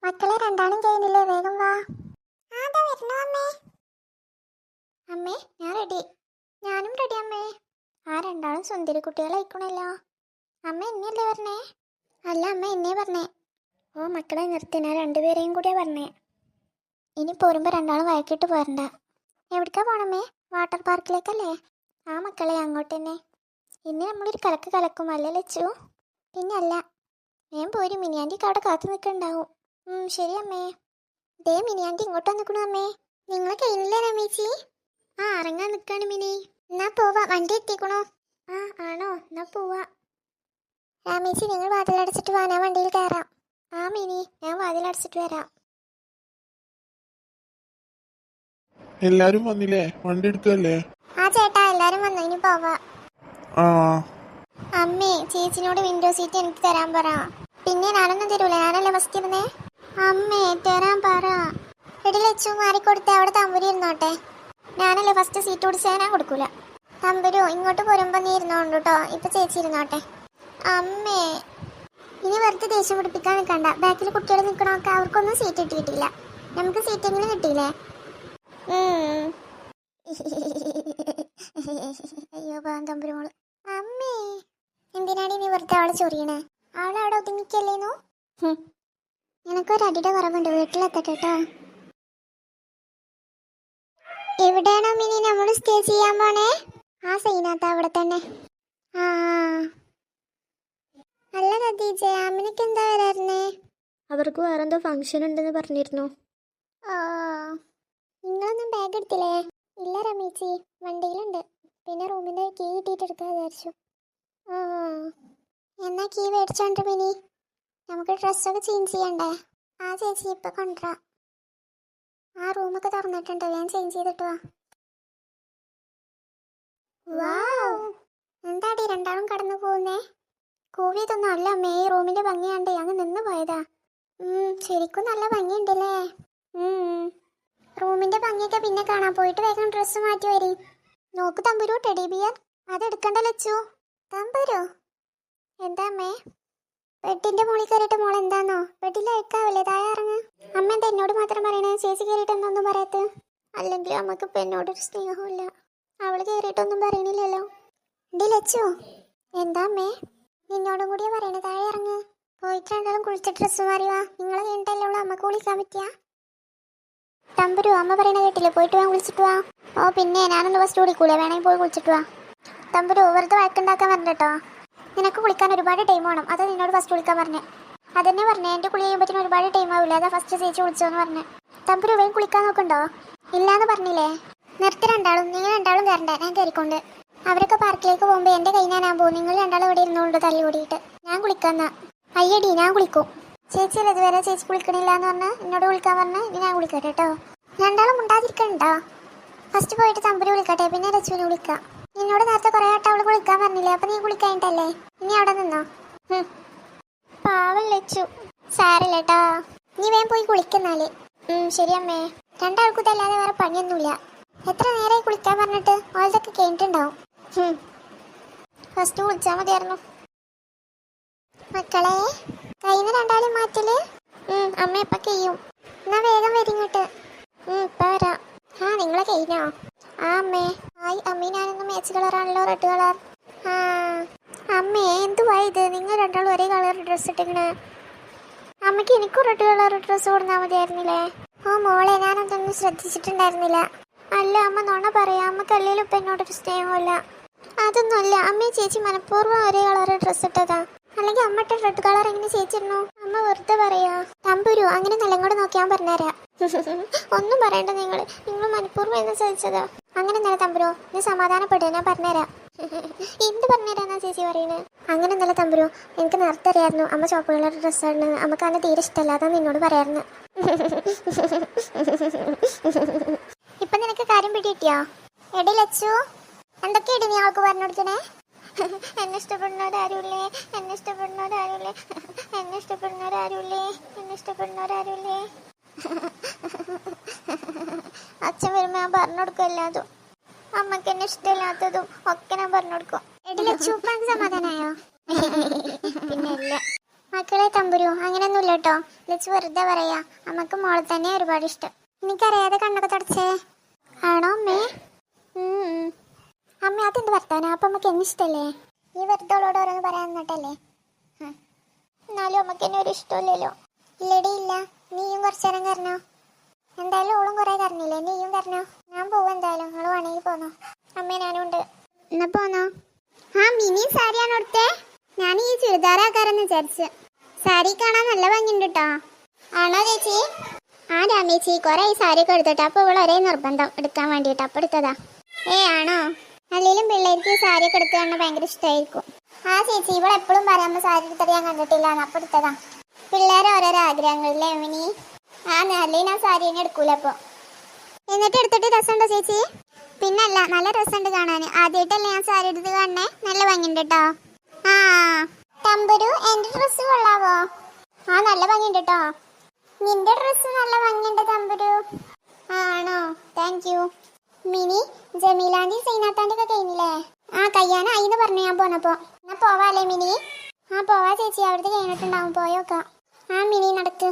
മക്കളെ രണ്ടാളും ചെയ്യുന്നില്ലേ? വേഗം വാ. അമ്മേ ഞാൻ റെഡി. ഞാനും റെഡി അമ്മേ. ആ രണ്ടാളും സുന്ദരി കുട്ടികളായിക്കണല്ലോ. അമ്മ എന്നെയല്ലേ പറഞ്ഞേ? അല്ല അമ്മ എന്നെ പറഞ്ഞേ. ഓ മക്കളെ നിർത്തി, ഞാൻ രണ്ടുപേരെയും കൂടിയാ പറഞ്ഞേ. ഇനി പോരുമ്പോ രണ്ടാളും വഴക്കിട്ട് പോരണ്ട. എവിടേക്കാ പോണമ്മേ? വാട്ടർ പാർക്കിലേക്കല്ലേ? ആ മക്കളെ അങ്ങോട്ട് തന്നെ. ഇന്ന് നമ്മളൊരു കലക്ക് കലക്കും അല്ലേ ലച്ചു? പിന്നെ അല്ല, ഞാൻ പോരും. മിനിയാൻ്റിക്ക് അവിടെ കാത്തു നിൽക്കുന്നുണ്ടാവും. ശരി അമ്മേ. ദേ മിനിയാൻ്റി ഇങ്ങോട്ട് വന്നിക്കണു അമ്മേ. നിങ്ങളെ കഴിഞ്ഞില്ലേ രമേച്ചി? ആ ഇറങ്ങാൻ നിൽക്കാണ് മിനി. എന്നാ പോവാ, വണ്ടി എത്തിക്കണോ? ആ ആണോ, എന്നാ പോവാ. രാമേച്ചി നിങ്ങൾ വാതിലടച്ചിട്ട് വാ, ഞാൻ വണ്ടിയിൽ കയറാം. ആ മിനി, ഞാൻ വാതിലടച്ചിട്ട് വരാം. എല്ലാരും വന്നില്ലേ? വണ്ടി എടുക്കല്ലേ? ആ ചേട്ടാ എല്ലാരും വന്നു, ഇനി പോവാ. ആ അമ്മേ ചേച്ചിനോട് വിൻഡോ സീറ്റ് എനിക്ക് തരാൻ പറ. പിന്നെ ഞാനൊന്നും തരൂല, ഞാനല്ലേ ഫസ്റ്റ് ഇരുന്നേ. അമ്മേ തരാൻ പറ. എടി ലച്ചു മാറിക്കൊടുത്തേ, അവിടെ തമ്പുരി ഇരുന്നോട്ടെ. ഞാനല്ലേ ഫസ്റ്റ് സീറ്റ് പിടിച്ചാൽ ഞാൻ കൊടുക്കൂല. തമ്പുരു ഇങ്ങോട്ട് പോരുമ്പോ നീ ഇരുന്നോണ്ട് കേട്ടോ, ഇപ്പൊ ചേച്ചി ഇരുന്നോട്ടെ. അമ്മേ ഇനി വെറുതെ ദേഷ്യം പിടിപ്പിക്കാൻ നിൽക്കണ്ട. ബാക്കിൽ കുട്ടികൾ നിൽക്കണമൊക്കെ അവർക്കൊന്നും സീറ്റ് കിട്ടിയിട്ടില്ല. നമുക്ക് സീറ്റെങ്കിലും കിട്ടിയില്ലേ? അയ്യോ പാവം തമ്പുരുമോള്. അമ്മേ എന്തിനാടി നീ വെറുതെ അവളെ ചൊറിയണേ? അവളവിടെ ഒതുങ്ങിക്കല്ലേന്നു. നിനക്കൊരടിയുടെ കുറവുണ്ട്, വീട്ടിലെത്തട്ടെ കേട്ടോ. എവിടെയാണോ മിനി നമ്മൾ സ്റ്റേ ചെയ്യാൻ പോണേ? ആ സൈനാത്ത അവിടെ തന്നെ. ആ അല്ല ഖദീജ, അമ്മിനക്ക് എന്താ വരാറുന്നേ? അവർക്ക് വേറെന്തോ ഫംഗ്ഷൻ ഉണ്ടെന്ന് പറഞ്ഞിരുന്നു. ഓ നിങ്ങളൊന്നും ബാഗ് എടുത്തില്ലേ? ഇല്ല രമേച്ചി, വണ്ടിയിലുണ്ട്. പിന്നെ റൂമിന്റെ കീ കിട്ടിയിട്ട് എടുക്കാൻ വിചാരിച്ചു. ആ എന്നാ കീ മേടിച്ചോണ്ട് മിനി, നമുക്ക് ഡ്രസ്സൊക്കെ ചേഞ്ച് ചെയ്യണ്ടേ? ആ ചേച്ചി ഇപ്പൊ കൊണ്ടുവരാം. ആ റൂമൊക്കെ തുറന്നിട്ടുണ്ട്, ഞാൻ ചേഞ്ച് ചെയ്തിട്ട് വാ. എന്താടി രണ്ടാളും കടന്നു പോകുന്നേ? കൂവിയതൊന്നും അല്ല അമ്മേ, ഈ റൂമിന്റെ ഭംഗിയാണ്ടേ അങ്ങ് നിന്ന് പോയതാ. ശരിക്കും നല്ല ഭംഗിയുണ്ടല്ലേ. റൂമിന്റെ ഭംഗിയൊക്കെ പിന്നെ കാണാൻ. പോയിട്ട് വേഗം ഡ്രസ്സ് മാറ്റി വരി. നോക്ക് തമ്പുരു, ടെഡി ബിയർ അതെടുക്കണ്ട ലച്ചു. തമ്പുരു എന്താ അമ്മേ? ബെഡിന്റെ മുകളിൽ കയറിയിട്ട് മോൾ എന്താന്നോ? ബെഡിൽ അയക്കാവില്ലേ? താഴെ ഇറങ്ങ്. അമ്മ എന്താ എന്നോട് മാത്രം പറയണേ? ചേച്ചി കയറിയിട്ട് എന്തൊന്നും പറയാത്ത? അല്ലെങ്കിൽ അമ്മക്ക് ഇപ്പൊ എന്നോടൊരു സ്നേഹമില്ല. അവള് കയറിയിട്ടൊന്നും പറയണില്ലല്ലോ. ഡി ലച്ചു എന്താ അമ്മേ? നിന്നോടും കൂടിയാ പറയണേ, താഴെ ഇറങ്ങ്. പോയിട്ട് രണ്ടാളും കുളിച്ച ഡ്രസ്സ് മാറി വാ. നിങ്ങളെ കഴിഞ്ഞിട്ടല്ലേ ഉള്ളൂ അമ്മക്ക് കുളിക്കാൻ പറ്റിയ. തമ്പുരു അമ്മ പറയണ കേട്ടില്ലേ? പോയിട്ട് വാ, കുളിച്ചിട്ട് വാ. ഓ പിന്നെ ഞാനൊന്ന് ഫസ്റ്റ് കുളിക്കൂലേ, വേണമെങ്കിൽ പോയി കുളിച്ചിട്ട് വാ. തമ്പുരു വെറുതെ വഴക്കുണ്ടാക്കാൻ പറഞ്ഞിട്ടോ. നിനക്ക് കുളിക്കാൻ ഒരുപാട് ടൈം വേണം, അതാ നിന്നോട് ഫസ്റ്റ് കുളിക്കാൻ പറഞ്ഞേ. അതെന്നെ പറഞ്ഞേ, എൻ്റെ കുളി കഴിയുമ്പോഴത്തേനും ഒരുപാട് ടൈം ആവില്ല, അതാ ഫസ്റ്റ് ചേച്ചി കുളിച്ചോന്ന് പറഞ്ഞേ. തമ്പുരു വേഗം കുളിക്കാൻ നോക്കണ്ടോ? ഇല്ലാന്ന് പറഞ്ഞില്ലേ? നിർത്തി രണ്ടാളും. നിങ്ങൾ രണ്ടാളും കയറണ്ടേ, ഞാൻ കയറിക്കൊണ്ട്. അവരൊക്കെ പാർക്കിലേക്ക് പോകുമ്പോൾ എൻ്റെ കൈ ഞാൻ പോകും. നിങ്ങൾ രണ്ടാളും ഇവിടെ ഇരുന്നുകൊണ്ട് തല്ലി കൂടിയിട്ട്. ഞാൻ കുളിക്കാന്നാ. അയ്യടി ഞാൻ കുളിക്കും. ചേച്ചിയല്ലേ ഇതുവരെ ചേച്ചി കുളിക്കണില്ല എന്ന് പറഞ്ഞ് എന്നോട് വിളിക്കാൻ പറഞ്ഞ്. ഇനി ഞാൻ വിളിക്കട്ടെ കേട്ടോ. രണ്ടാളും ഉണ്ടാതിരിക്കണ്ടോ? ഫസ്റ്റ് പോയിട്ട് തമ്പുരു വിളിക്കട്ടെ, പിന്നെ ലച്ചുവിനെ വിളിക്കാം. നിന്നോട് നേരത്തെ കുറെ ആട്ടം അവള് കുളിക്കാൻ പറഞ്ഞില്ലേ, അപ്പൊ നീ കുളിക്കാനിട്ടല്ലേ? ഇനി അവിടെ നിന്നോ. പാവം ലച്ചു. സാരല്ലേട്ടാ, നീ വേഗം പോയി കുളിക്കുന്നാല്. ശരി അമ്മേ. രണ്ടാൾക്കും ഇതല്ലാതെ വേറെ പണിയൊന്നുമില്ല. എത്ര നേരമായി കുളിക്കാൻ പറഞ്ഞിട്ട്? ഓൾതൊക്കെ കഴിഞ്ഞിട്ടുണ്ടാവും. ഫസ്റ്റ് കുളിച്ചാ മതിയായിരുന്നു. മക്കളെ കയ്യിന്ന് രണ്ടാളും മാറ്റല്. അമ്മ ഇപ്പൊ ചെയ്യും. എന്നാ വേഗം വരിങ്ങോട്ട്. ഇപ്പൊ വരാം. ആ നിങ്ങളെ കഴിഞ്ഞോ? ആ അമ്മേ. ആയി അമ്മി, ഞാനൊന്ന് മാച്ച് കളറാണല്ലോ, റെഡ് കളർ. ആ അമ്മേ എന്തുവാ ഇത്? നിങ്ങൾ രണ്ടാളും ഒരേ കളർ ഡ്രസ്സ് ഇട്ടിങ്ങനെ. അമ്മയ്ക്ക് എനിക്കും റെഡ് കളർ ഡ്രസ്സ് കൊടുത്താൽ മതിയായിരുന്നില്ലേ? ഓ മോളെ, ഞാനതൊന്നും ശ്രദ്ധിച്ചിട്ടുണ്ടായിരുന്നില്ല. അല്ല അമ്മ നുണ പറയാ, അമ്മക്ക് അല്ലേലും ഇപ്പൊ എന്നോടൊരു സ്നേഹമില്ല. അതൊന്നുമല്ല അമ്മേ, ചേച്ചി മനഃപൂർവ്വം ഒരേ കളർ ഡ്രസ്സ് ഇട്ടതാ. അല്ലെങ്കിൽ അമ്മട്ട റെഡ് കളർ എങ്ങനെ ചേച്ചിരുന്നു? അമ്മ വെറുതെ പറയാ. തമ്പുരു അങ്ങനെ നല്ല കൂടെ നോക്കിയാൻ പറഞ്ഞുതരാ. ഒന്നും പറയണ്ട, നിങ്ങൾ മനഃപൂർവ്വം എന്ന് ചോദിച്ചതാ. അങ്ങനെ നല്ല തമ്പുരു, നീ സമാധാനപ്പെടുക, ഞാൻ പറഞ്ഞുതരാം. എന്ത് പറഞ്ഞുതരാന്നാ ചേച്ചി പറയുന്നത്? അങ്ങനെ നല്ല തമ്പുരു, എനിക്ക് നേരത്തെ അറിയായിരുന്നു അമ്മ ചോപ്പ് കളർ ഡ്രസ്സാണ്. അമ്മക്ക് അന്ന് തീരെ ഇഷ്ടമല്ല, അതാ നിന്നോട് പറയായിരുന്നു. ഇപ്പൊ നിനക്ക് കാര്യം പിടികിട്ടിയോ? എടി ലച്ചു, എന്തൊക്കെയാടി നീ ആൾക്ക് പറഞ്ഞു കൊടുക്കണേ? എന്നെ ഇഷ്ടപ്പെടുന്നവരാരുമില്ലേ? എന്നെ ഇഷ്ടപ്പെടുന്നവരാരുമില്ലേ? എന്നെ ഇഷ്ടപ്പെടുന്നവരാരുമില്ലേ? എന്നെ ഇഷ്ടപ്പെടുന്നവരാരുമില്ലേ? അച്ഛൻ വരുമ്പോ ഞാൻ പറഞ്ഞു കൊടുക്കല്ലാതും അമ്മക്ക് എന്നെ ഇഷ്ടമില്ലാത്തതും ഒക്കെ ഞാൻ പറഞ്ഞു കൊടുക്കും. എടി ലച്ചു, സമാധാനായോ? പിന്നെ ഇല്ല. മക്കളെ തമ്പുരു അങ്ങനെയൊന്നുമില്ല കേട്ടോ. ലച്ചു വെറുതെ പറയാ. അമ്മക്ക് മോളെ തന്നെ ഒരുപാട് ഇഷ്ടം. എനിക്കറിയാതെ കണ്ണൊക്കെ തുടച്ചേ. ആണോ അമ്മേ? അമ്മ അതെന്ത് വർത്താനാ? അപ്പൊ അമ്മക്ക് എന്നെ ഇഷ്ടല്ലേ? ഈ വെറുതെ അവളോട് ഓരോന്ന് പറയാൻ നിന്നിട്ടല്ലേ. എന്നാലും അമ്മക്ക് എന്നെ ഒരു ഇഷ്ടമില്ലല്ലോ. ഇല്ലടി ഇല്ല. നീയും കുറച്ചു നേരം കരഞ്ഞോ. എന്തായാലും ഓളും കുറെ കരഞ്ഞില്ലേ, നീയും കരഞ്ഞോ. ഞാൻ പോവും എന്തായാലും. നിങ്ങൾ വേണമെങ്കിൽ പോന്നോ. അമ്മ ഞാനും ഉണ്ട്. എന്നാ പോന്നോ. മിനി സാരിയാണ് കൊടുത്തേ. ഞാൻ ഈ ചുരിദാറാക്കാരെന്ന് വിചാരിച്ച്. സാരി കാണാൻ നല്ല ഭംഗിയുണ്ട് കേട്ടോ. ആണോ ചേച്ചി? രാമേച്ചി കുറെ ഈ സാരിയൊക്കെ എടുത്തിട്ട് അപ്പൊ ഇവൾ ഒരേ നിർബന്ധം എടുക്കാൻ വേണ്ടിയിട്ട് അപ്പൊ എടുത്തതാ. ആണോ? അല്ലെങ്കിലും പിള്ളേർക്ക് ഈ സാരിയൊക്കെ എടുത്ത് കാണാൻ ഭയങ്കര ഇഷ്ടമായിരിക്കും. ചേച്ചി ഇവിടെ എപ്പോഴും പറയാമ്പോ സാരി എടുത്തത് ഞാൻ കണ്ടിട്ടില്ല, അപ്പൊ എടുത്തതാ. പിള്ളേരെ ഓരോരോ ആഗ്രഹങ്ങളില്ലേ മിനി. അല്ലെങ്കിൽ ഞാൻ സാരി തന്നെ എടുക്കൂല അപ്പൊ. എന്നിട്ട് എടുത്തിട്ട് രസമുണ്ടോ ചേച്ചി? പിന്നല്ല, നല്ല രസമുണ്ട് കാണാൻ. ആദ്യമായിട്ടല്ലേ ഞാൻ സാരി എടുത്ത് കാണണേ. നല്ല ഭംഗിയുണ്ട് കേട്ടോ. തമ്പുരു എന്റെ ഡ്രസ്സ് കൊള്ളാവോ? നല്ല ഭംഗിയുണ്ട് കേട്ടോ. നിന്റെ ഡ്രസ്സ് നല്ല ഭംഗിയുണ്ട് തമ്പുരു. ആണോ? Thank you. മിനി ജമീലാന്റി സൈനാത്താന്റെ ഒക്കെ കഴിഞ്ഞില്ലേ? കയ്യാനായിന്ന് പറഞ്ഞു ഞാൻ പോന്നപ്പോ. എന്നാ പോവാല്ലേ മിനി? പോവാ ചേച്ചി, അവിടുത്തെ കഴിഞ്ഞിട്ടുണ്ടാവും. പോയോക്കാം. മിനി നടക്ക്.